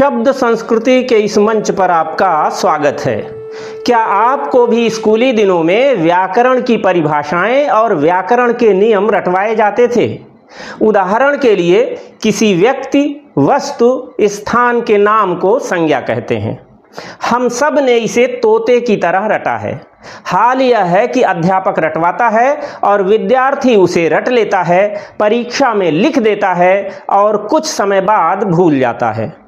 शब्द संस्कृति के इस मंच पर आपका स्वागत है। क्या आपको भी स्कूली दिनों में व्याकरण की परिभाषाएं और व्याकरण के नियम रटवाए जाते थे? उदाहरण के लिए किसी व्यक्ति, वस्तु, स्थान के नाम को संज्ञा कहते हैं। हम सब ने इसे तोते की तरह रटा है। हाल यह है कि अध्यापक रटवाता है और विद्यार्थी उसे रट लेता है, परीक्षा में लिख देता है और कुछ समय बाद भूल जाता है।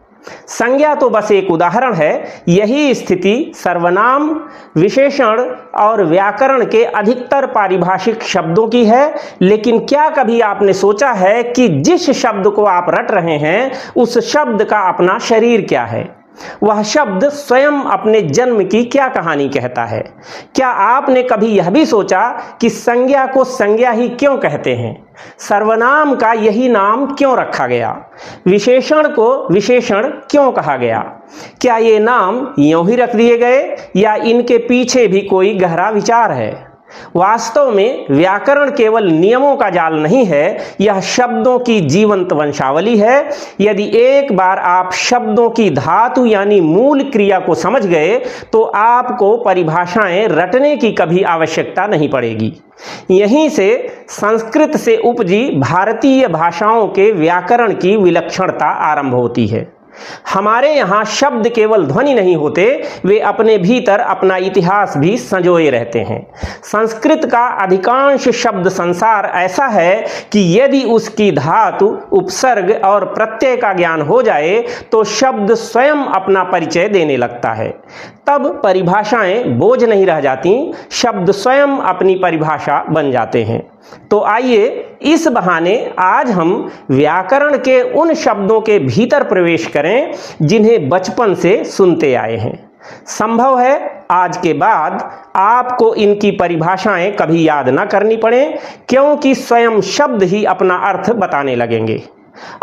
संज्ञा तो बस एक उदाहरण है। यही स्थिति सर्वनाम, विशेषण और व्याकरण के अधिकतर पारिभाषिक शब्दों की है। लेकिन क्या कभी आपने सोचा है कि जिस शब्द को आप रट रहे हैं उस शब्द का अपना शरीर क्या है? वह शब्द स्वयं अपने जन्म की क्या कहानी कहता है? क्या आपने कभी यह भी सोचा कि संज्ञा को संज्ञा ही क्यों कहते हैं? सर्वनाम का यही नाम क्यों रखा गया? विशेषण को विशेषण क्यों कहा गया? क्या ये नाम यूं ही रख दिए गए या इनके पीछे भी कोई गहरा विचार है? वास्तव में व्याकरण केवल नियमों का जाल नहीं है, यह शब्दों की जीवंत वंशावली है। यदि एक बार आप शब्दों की धातु यानी मूल क्रिया को समझ गए तो आपको परिभाषाएं रटने की कभी आवश्यकता नहीं पड़ेगी। यहीं से संस्कृत से उपजी भारतीय भाषाओं के व्याकरण की विलक्षणता आरंभ होती है। हमारे यहाँ शब्द केवल ध्वनि नहीं होते, वे अपने भीतर अपना इतिहास भी संजोए रहते हैं। संस्कृत का अधिकांश शब्द संसार ऐसा है कि यदि उसकी धातु, उपसर्ग और प्रत्यय का ज्ञान हो जाए तो शब्द स्वयं अपना परिचय देने लगता है। तब परिभाषाएं बोझ नहीं रह जाती, शब्द स्वयं अपनी परिभाषा बन जाते हैं। तो आइए इस बहाने आज हम व्याकरण के उन शब्दों के भीतर प्रवेश करें जिन्हें बचपन से सुनते आए हैं। संभव है आज के बाद आपको इनकी परिभाषाएं कभी याद न करनी पड़े, क्योंकि स्वयं शब्द ही अपना अर्थ बताने लगेंगे।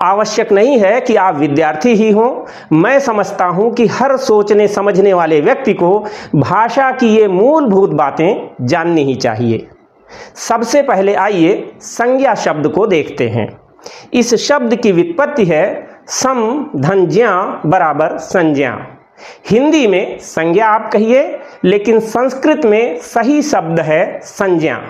आवश्यक नहीं है कि आप विद्यार्थी ही हों। मैं समझता हूं कि हर सोचने समझने वाले व्यक्ति को भाषा की ये मूलभूत बातें जाननी ही चाहिए। सबसे पहले आइए संज्ञा शब्द को देखते हैं। इस शब्द की व्युत्पत्ति है सम धन ज्ञा बराबर संज्ञा। हिंदी में संज्ञा आप कहिए, लेकिन संस्कृत में सही शब्द है संज्ञा।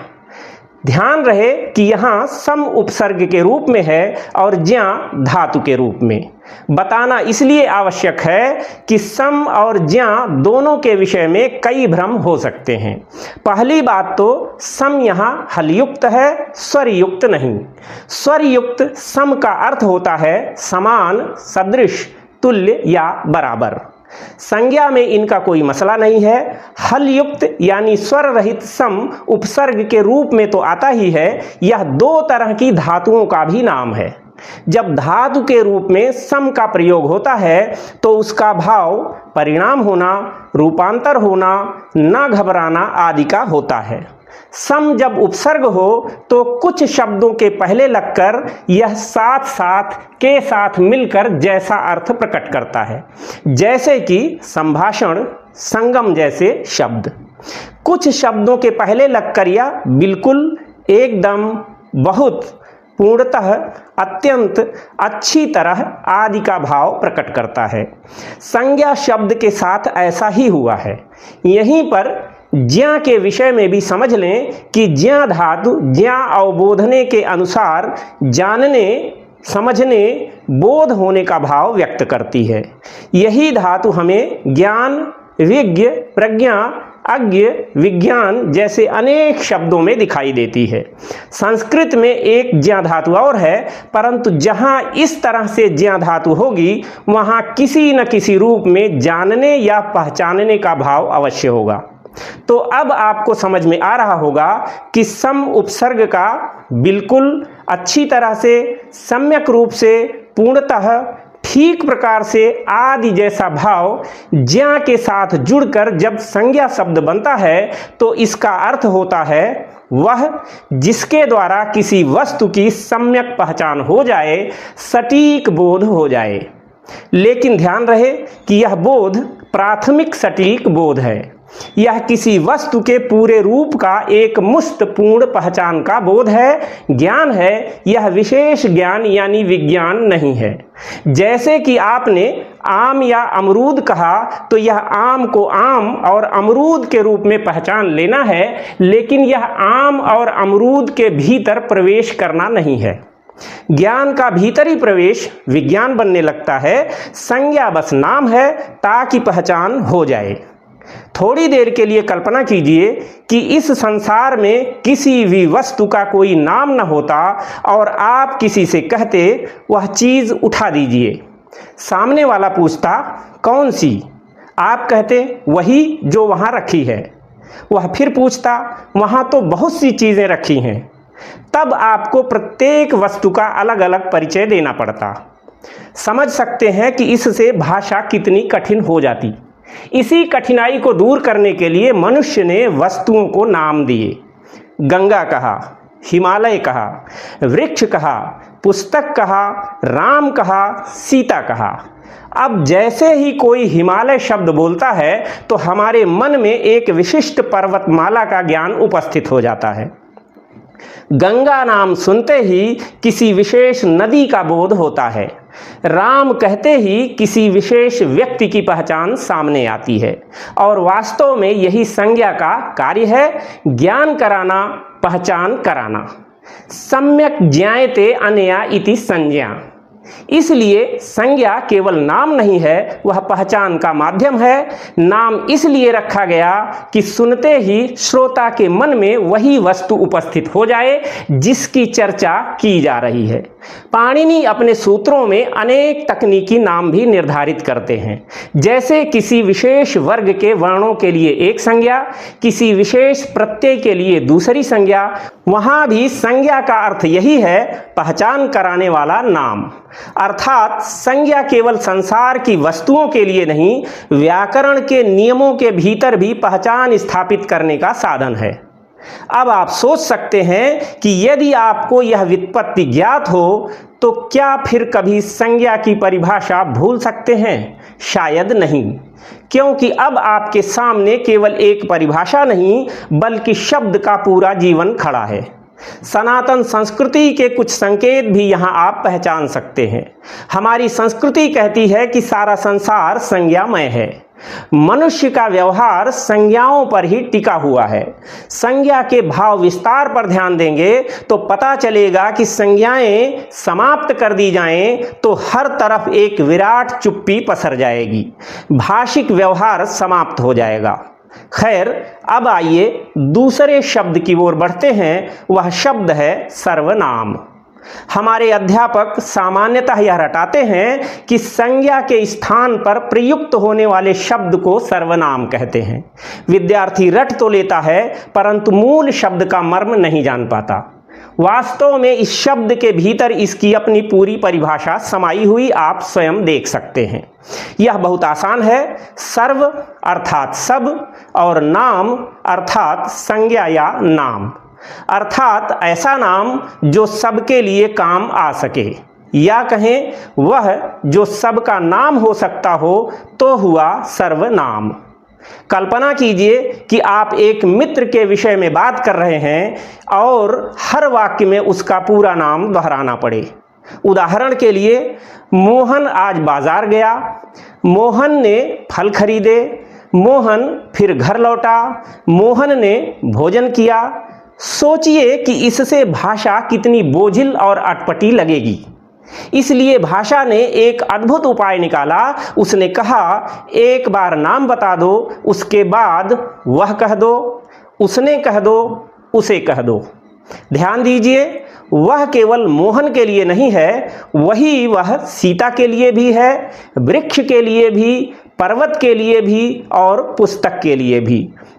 ध्यान रहे कि यहाँ सम उपसर्ग के रूप में है और ज्ञा धातु के रूप में। बताना इसलिए आवश्यक है कि सम और ज्ञा दोनों के विषय में कई भ्रम हो सकते हैं। पहली बात तो सम यहाँ हलयुक्त है, स्वरयुक्त नहीं। स्वरयुक्त सम का अर्थ होता है समान, सदृश, तुल्य या बराबर। संज्ञा में इनका कोई मसला नहीं है। हल युक्त यानी स्वर रहित सम उपसर्ग के रूप में तो आता ही है। यह दो तरह की धातुओं का भी नाम है। जब धातु के रूप में सम का प्रयोग होता है तो उसका भाव परिणाम होना, रूपांतर होना, न घबराना आदि का होता है। सम जब उपसर्ग हो तो कुछ शब्दों के पहले लगकर यह साथ साथ के साथ मिलकर जैसा अर्थ प्रकट करता है, जैसे कि संभाषण, संगम जैसे शब्द। कुछ शब्दों के पहले लगकर यह बिल्कुल, एकदम, बहुत, पूर्णतः, अत्यंत, अच्छी तरह आदि का भाव प्रकट करता है। संज्ञा शब्द के साथ ऐसा ही हुआ है। यहीं पर ज्ञा के विषय में भी समझ लें कि ज्ञा धातु ज्ञा अवबोधने के अनुसार जानने, समझने, बोध होने का भाव व्यक्त करती है। यही धातु हमें ज्ञान, विज्ञ, प्रज्ञा, अज्ञ, विज्ञान जैसे अनेक शब्दों में दिखाई देती है। संस्कृत में एक ज्ञा धातु और है, परंतु जहां इस तरह से ज्ञा धातु होगी वहां किसी न किसी रूप में जानने या पहचानने का भाव अवश्य होगा। तो अब आपको समझ में आ रहा होगा कि सम उपसर्ग का बिल्कुल, अच्छी तरह से, सम्यक रूप से, पूर्णतः, ठीक प्रकार से आदि जैसा भाव ज्ञा के साथ जुड़कर जब संज्ञा शब्द बनता है तो इसका अर्थ होता है वह जिसके द्वारा किसी वस्तु की सम्यक पहचान हो जाए, सटीक बोध हो जाए। लेकिन ध्यान रहे कि यह बोध प्राथमिक सटीक बोध है। यह किसी वस्तु के पूरे रूप का एक मुस्त पूर्ण पहचान का बोध है, ज्ञान है। यह विशेष ज्ञान यानी विज्ञान नहीं है। जैसे कि आपने आम या अमरूद कहा तो यह आम को आम और अमरूद के रूप में पहचान लेना है, लेकिन यह आम और अमरूद के भीतर प्रवेश करना नहीं है। ज्ञान का भीतरी प्रवेश विज्ञान बनने लगता है। संज्ञा बस नाम है ताकि पहचान हो जाए। थोड़ी देर के लिए कल्पना कीजिए कि इस संसार में किसी भी वस्तु का कोई नाम न होता और आप किसी से कहते वह चीज़ उठा दीजिए। सामने वाला पूछता कौन सी? आप कहते वही जो वहाँ रखी है। वह फिर पूछता वहाँ तो बहुत सी चीज़ें रखी हैं। तब आपको प्रत्येक वस्तु का अलग अलग परिचय देना पड़ता। समझ सकते हैं कि इससे भाषा कितनी कठिन हो जाती। इसी कठिनाई को दूर करने के लिए मनुष्य ने वस्तुओं को नाम दिए। गंगा कहा, हिमालय कहा, वृक्ष कहा, पुस्तक कहा, राम कहा, सीता कहा। अब जैसे ही कोई हिमालय शब्द बोलता है तो हमारे मन में एक विशिष्ट पर्वतमाला का ज्ञान उपस्थित हो जाता है। गंगा नाम सुनते ही किसी विशेष नदी का बोध होता है। राम कहते ही किसी विशेष व्यक्ति की पहचान सामने आती है। और वास्तव में यही संज्ञा का कार्य है, ज्ञान कराना, पहचान कराना। सम्यक ज्ञायते अनया इति संज्ञा। इसलिए संज्ञा केवल नाम नहीं है, वह पहचान का माध्यम है। नाम इसलिए रखा गया कि सुनते ही श्रोता के मन में वही वस्तु उपस्थित हो जाए जिसकी चर्चा की जा रही है। पाणिनि अपने सूत्रों में अनेक तकनीकी नाम भी निर्धारित करते हैं। जैसे किसी विशेष वर्ग के वर्णों के लिए एक संज्ञा, किसी विशेष प्रत्यय के लिए दूसरी संज्ञा। वहाँ भी संज्ञा का अर्थ यही है, पहचान कराने वाला नाम। अर्थात संज्ञा केवल संसार की वस्तुओं के लिए नहीं, व्याकरण के नियमों के भीतर भी पहचान स्थापित करने का साधन है। अब आप सोच सकते हैं कि यदि आपको यह व्युत्पत्ति ज्ञात हो तो क्या फिर कभी संज्ञा की परिभाषा भूल सकते हैं? शायद नहीं, क्योंकि अब आपके सामने केवल एक परिभाषा नहीं बल्कि शब्द का पूरा जीवन खड़ा है। सनातन संस्कृति के कुछ संकेत भी यहाँ आप पहचान सकते हैं। हमारी संस्कृति कहती है कि सारा संसार संज्ञामय है। मनुष्य का व्यवहार संज्ञाओं पर ही टिका हुआ है। संज्ञा के भाव विस्तार पर ध्यान देंगे तो पता चलेगा कि संज्ञाएं समाप्त कर दी जाएं तो हर तरफ एक विराट चुप्पी पसर जाएगी, भाषिक व्यवहार समाप्त हो जाएगा। खैर, अब आइए दूसरे शब्द की ओर बढ़ते हैं। वह शब्द है सर्वनाम। हमारे अध्यापक सामान्यतः यह रटाते हैं कि संज्ञा के स्थान पर प्रयुक्त होने वाले शब्द को सर्वनाम कहते हैं। विद्यार्थी रट तो लेता है परंतु मूल शब्द का मर्म नहीं जान पाता। वास्तव में इस शब्द के भीतर इसकी अपनी पूरी परिभाषा समाई हुई आप स्वयं देख सकते हैं। यह बहुत आसान है। सर्व अर्थात सब और नाम अर्थात संज्ञा या नाम, अर्थात ऐसा नाम जो सबके लिए काम आ सके, या कहें वह जो सबका नाम हो सकता हो तो हुआ सर्वनाम। कल्पना कीजिए कि आप एक मित्र के विषय में बात कर रहे हैं और हर वाक्य में उसका पूरा नाम दोहराना पड़े। उदाहरण के लिए, मोहन आज बाजार गया, मोहन ने फल खरीदे, मोहन फिर घर लौटा, मोहन ने भोजन किया। सोचिए कि इससे भाषा कितनी बोझिल और अटपटी लगेगी। इसलिए भाषा ने एक अद्भुत उपाय निकाला। उसने कहा, एक बार नाम बता दो, उसके बाद वह कह दो, उसने कह दो, उसे कह दो। ध्यान दीजिए, वह केवल मोहन के लिए नहीं है, वही वह सीता के लिए भी है, वृक्ष के लिए भी, पर्वत के लिए भी और पुस्तक के लिए भी।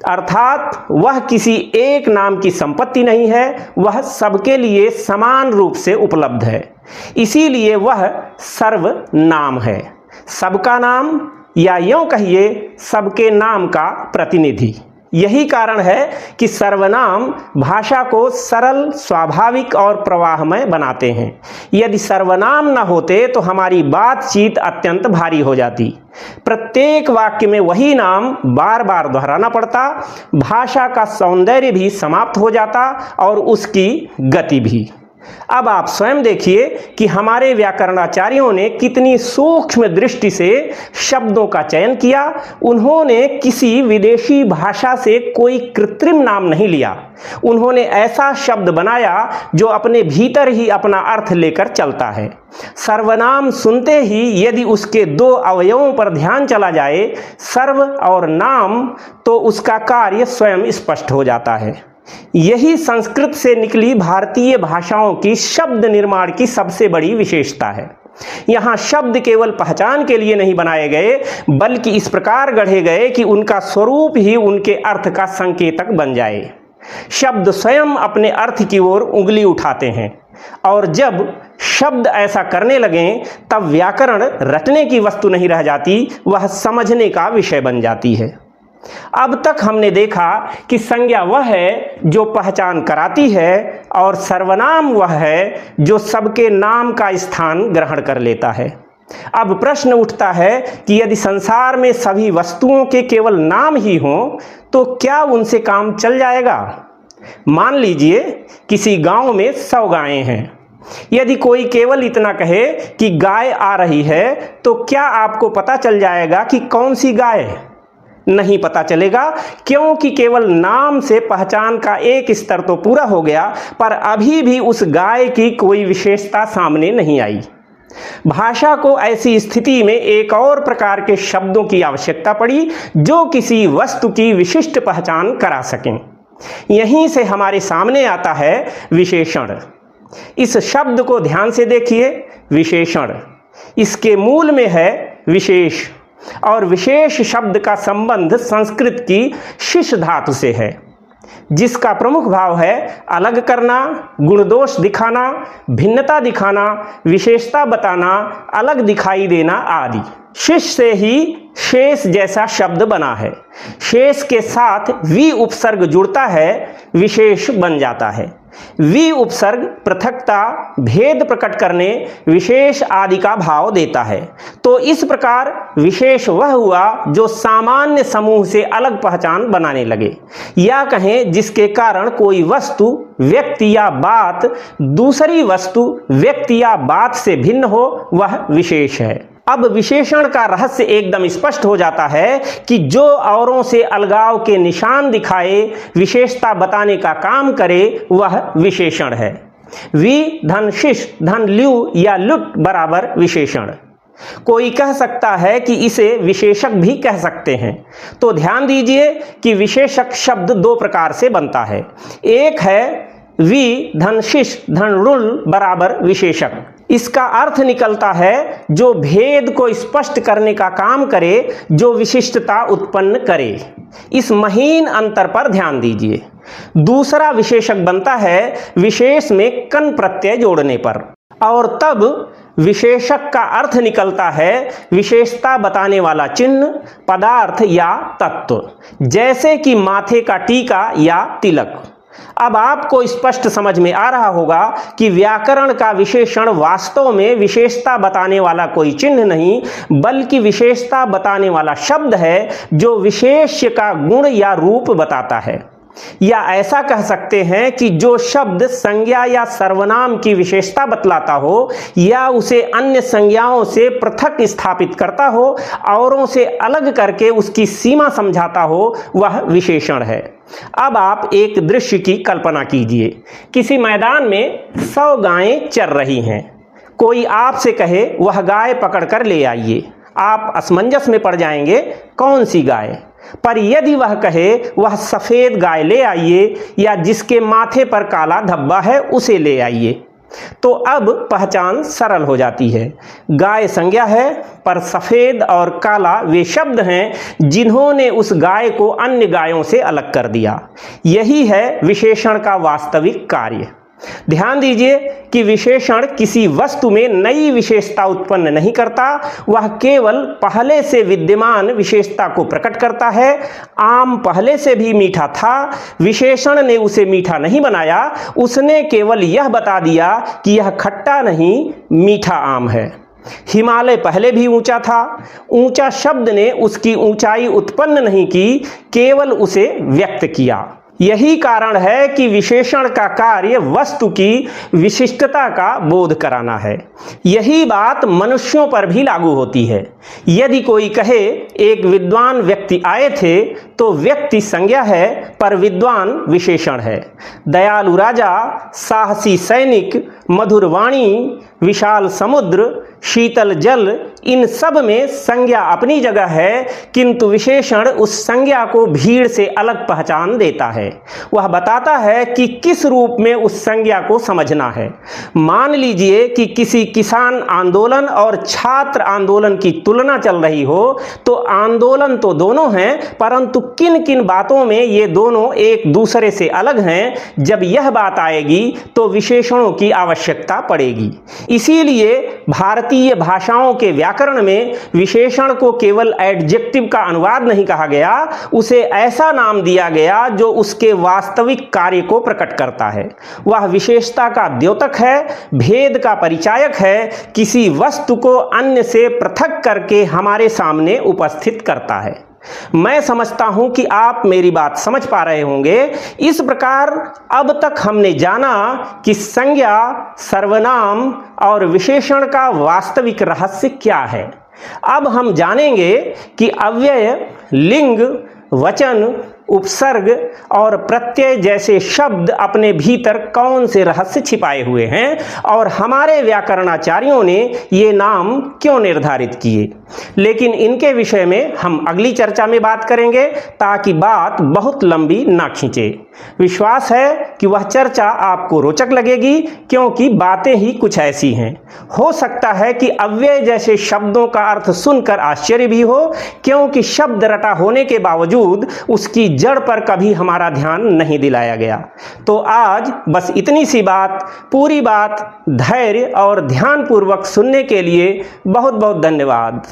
अर्थात वह किसी एक नाम की संपत्ति नहीं है, वह सबके लिए समान रूप से उपलब्ध है। इसीलिए वह सर्वनाम है, सबका नाम, या यूं कहिए सबके नाम का प्रतिनिधि। यही कारण है कि सर्वनाम भाषा को सरल, स्वाभाविक और प्रवाहमय बनाते हैं। यदि सर्वनाम न होते तो हमारी बातचीत अत्यंत भारी हो जाती। प्रत्येक वाक्य में वही नाम बार बार दोहराना पड़ता, भाषा का सौंदर्य भी समाप्त हो जाता और उसकी गति भी। अब आप स्वयं देखिए कि हमारे व्याकरणाचार्यों ने कितनी सूक्ष्म दृष्टि से शब्दों का चयन किया। उन्होंने किसी विदेशी भाषा से कोई कृत्रिम नाम नहीं लिया। उन्होंने ऐसा शब्द बनाया जो अपने भीतर ही अपना अर्थ लेकर चलता है। सर्वनाम सुनते ही यदि उसके दो अवयवों पर ध्यान चला जाए, सर्व और नाम, तो उसका कार्य स्वयं स्पष्ट हो जाता है। यही संस्कृत से निकली भारतीय भाषाओं की शब्द निर्माण की सबसे बड़ी विशेषता है। यहाँ शब्द केवल पहचान के लिए नहीं बनाए गए, बल्कि इस प्रकार गढ़े गए कि उनका स्वरूप ही उनके अर्थ का संकेतक बन जाए। शब्द स्वयं अपने अर्थ की ओर उंगली उठाते हैं, और जब शब्द ऐसा करने लगें तब व्याकरण रटने की वस्तु नहीं रह जाती, वह समझने का विषय बन जाती है। अब तक हमने देखा कि संज्ञा वह है जो पहचान कराती है और सर्वनाम वह है जो सबके नाम का स्थान ग्रहण कर लेता है। अब प्रश्न उठता है कि यदि संसार में सभी वस्तुओं के केवल नाम ही हों तो क्या उनसे काम चल जाएगा? मान लीजिए किसी गांव में 100 गायें हैं। यदि कोई केवल इतना कहे कि गाय आ रही है, तो क्या आपको पता चल जाएगा कि कौन सी गाय है? नहीं पता चलेगा, क्योंकि केवल नाम से पहचान का एक स्तर तो पूरा हो गया, पर अभी भी उस गाय की कोई विशेषता सामने नहीं आई। भाषा को ऐसी स्थिति में एक और प्रकार के शब्दों की आवश्यकता पड़ी जो किसी वस्तु की विशिष्ट पहचान करा सकें। यहीं से हमारे सामने आता है विशेषण। इस शब्द को ध्यान से देखिए, विशेषण। इसके मूल में है विशेष, और विशेष शब्द का संबंध संस्कृत की शिश धातु से है, जिसका प्रमुख भाव है अलग करना, गुण दोष दिखाना, भिन्नता दिखाना, विशेषता बताना, अलग दिखाई देना आदि। शिश से ही शेष जैसा शब्द बना है। शेष के साथ वि उपसर्ग जुड़ता है, विशेष बन जाता है। वि उपसर्ग पृथकता, भेद प्रकट करने, विशेष आदि का भाव देता है। तो इस प्रकार विशेष वह हुआ जो सामान्य समूह से अलग पहचान बनाने लगे, या कहें जिसके कारण कोई वस्तु, व्यक्ति या बात दूसरी वस्तु, व्यक्ति या बात से भिन्न हो, वह विशेष है। अब विशेषण का रहस्य एकदम स्पष्ट हो जाता है कि जो औरों से अलगाव के निशान दिखाए, विशेषता बताने का काम करे, वह विशेषण है। वि धन शिश धन ल्यू या लुट बराबर विशेषण। कोई कह सकता है कि इसे विशेषक भी कह सकते हैं। तो ध्यान दीजिए कि विशेषक शब्द दो प्रकार से बनता है। एक है वि धन शिश धन रुल बराबर विशेषक। इसका अर्थ निकलता है जो भेद को स्पष्ट करने का काम करे, जो विशिष्टता उत्पन्न करे। इस महीन अंतर पर ध्यान दीजिए। दूसरा विशेषक बनता है विशेष में कन प्रत्यय जोड़ने पर, और तब विशेषक का अर्थ निकलता है विशेषता बताने वाला चिन्ह, पदार्थ या तत्व, जैसे कि माथे का टीका या तिलक। अब आपको स्पष्ट समझ में आ रहा होगा कि व्याकरण का विशेषण वास्तव में विशेषता बताने वाला कोई चिन्ह नहीं, बल्कि विशेषता बताने वाला शब्द है जो विशेष्य का गुण या रूप बताता है। या ऐसा कह सकते हैं कि जो शब्द संज्ञा या सर्वनाम की विशेषता बतलाता हो, या उसे अन्य संज्ञाओं से पृथक स्थापित करता हो, औरों से अलग करके उसकी सीमा समझाता हो, वह विशेषण है। अब आप एक दृश्य की कल्पना कीजिए। किसी मैदान में 100 गायें चर रही हैं। कोई आपसे कहे वह गाय पकड़ कर ले आइए। आप असमंजस में पड़ जाएंगे, कौन सी गाय? पर यदि वह कहे वह सफेद गाय ले आइए, या जिसके माथे पर काला धब्बा है उसे ले आइए, तो अब पहचान सरल हो जाती है। गाय संज्ञा है, पर सफेद और काला वे शब्द हैं जिन्होंने उस गाय को अन्य गायों से अलग कर दिया। यही है विशेषण का वास्तविक कार्य। ध्यान दीजिए कि विशेषण किसी वस्तु में नई विशेषता उत्पन्न नहीं करता, वह केवल पहले से विद्यमान विशेषता को प्रकट करता है। आम पहले से भी मीठा था, विशेषण ने उसे मीठा नहीं बनाया, उसने केवल यह बता दिया कि यह खट्टा नहीं मीठा आम है। हिमालय पहले भी ऊंचा था, ऊंचा शब्द ने उसकी ऊंचाई उत्पन्न नहीं की, केवल उसे व्यक्त किया। यही कारण है कि विशेषण का कार्य वस्तु की विशिष्टता का बोध कराना है। यही बात मनुष्यों पर भी लागू होती है। यदि कोई कहे एक विद्वान व्यक्ति आए थे, तो व्यक्ति संज्ञा है पर विद्वान विशेषण है। दयालु राजा, साहसी सैनिक, मधुर वाणी, विशाल समुद्र, शीतल जल, इन सब में संज्ञा अपनी जगह है, किंतु विशेषण उस संज्ञा को भीड़ से अलग पहचान देता है। वह बताता है कि किस रूप में उस संज्ञा को समझना है। मान लीजिए कि किसी किसान आंदोलन और छात्र आंदोलन की तुलना चल रही हो, तो आंदोलन तो दोनों हैं, परंतु किन किन बातों में ये दोनों एक दूसरे से अलग हैं, जब यह बात आएगी तो विशेषणों की आवश्यकता पड़ेगी। इसीलिए भारतीय भाषाओं के व्याकरण में विशेषण को केवल एडजेक्टिव का अनुवाद नहीं कहा गया, उसे ऐसा नाम दिया गया जो उसके वास्तविक कार्य को प्रकट करता है। वह विशेषता का द्योतक है, भेद का परिचायक है, किसी वस्तु को अन्य से पृथक करके हमारे सामने उपस्थित करता है। मैं समझता हूं कि आप मेरी बात समझ पा रहे होंगे। इस प्रकार अब तक हमने जाना कि संज्ञा, सर्वनाम और विशेषण का वास्तविक रहस्य क्या है। अब हम जानेंगे कि अव्यय, लिंग, वचन, उपसर्ग और प्रत्यय जैसे शब्द अपने भीतर कौन से रहस्य छिपाए हुए हैं और हमारे व्याकरणाचार्यों ने ये नाम क्यों निर्धारित किए। लेकिन इनके विषय में हम अगली चर्चा में बात करेंगे, ताकि बात बहुत लंबी ना खींचे। विश्वास है कि वह चर्चा आपको रोचक लगेगी, क्योंकि बातें ही कुछ ऐसी हैं। हो सकता है कि अव्यय जैसे शब्दों का अर्थ सुनकर आश्चर्य भी हो, क्योंकि शब्द रटा होने के बावजूद उसकी जड़ पर कभी हमारा ध्यान नहीं दिलाया गया। तो आज बस इतनी सी बात। पूरी बात धैर्य और ध्यानपूर्वक सुनने के लिए बहुत बहुत धन्यवाद।